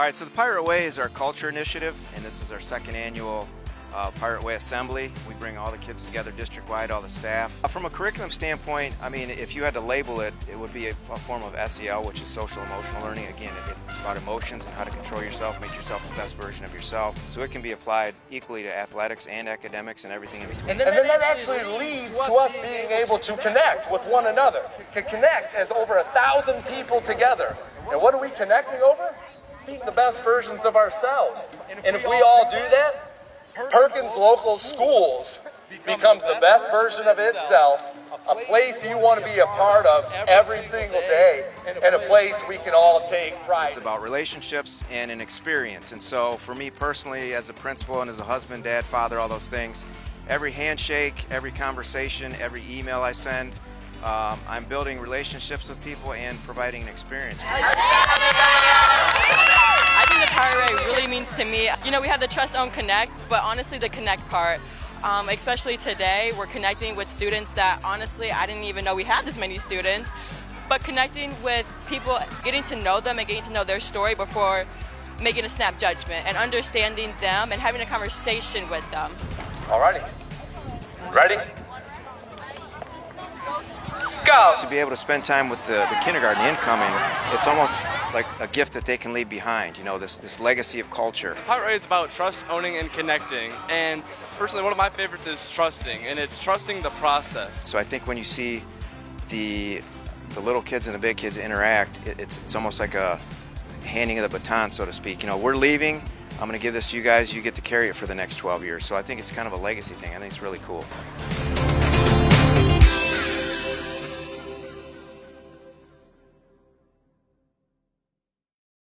right, so the Pirate Way is our culture initiative, and this is our second annual Pirate Way Assembly. We bring all the kids together district-wide, all the staff. From a curriculum standpoint, I mean, if you had to label it, it would be a form of SEL, which is social emotional learning. Again, it's about emotions and how to control yourself, make yourself the best version of yourself. So it can be applied equally to athletics and academics and everything in between. And then that actually leads to us being able to connect with one another. To connect as over 1,000 people together. And what are we connecting over? Being the best versions of ourselves. And if we all do that, Perkins Local Schools becomes the best version of itself, a place you want to be a part of every single day, and a place we can all take pride. It's about relationships and an experience. And so for me personally, as a principal and as a husband, dad, father, all those things, every handshake, every conversation, every email I send, I'm building relationships with people and providing an experience. I think the Pirate Way really means to me, you know, we have the trust, own, connect, but honestly the connect part, especially today, we're connecting with students that honestly I didn't even know we had this many students, but connecting with people, getting to know them and getting to know their story before making a snap judgment and understanding them and having a conversation with them. Alrighty, ready? Go! To be able to spend time with the kindergarten incoming, it's almost like a gift that they can leave behind, you know, this legacy of culture. Pirate Way is about trust, owning, and connecting. And personally, one of my favorites is trusting, and it's trusting the process. So I think when you see the little kids and the big kids interact, it's almost like a handing of the baton, so to speak. You know, we're leaving, I'm going to give this to you guys, you get to carry it for the next 12 years. So I think it's kind of a legacy thing. I think it's really cool.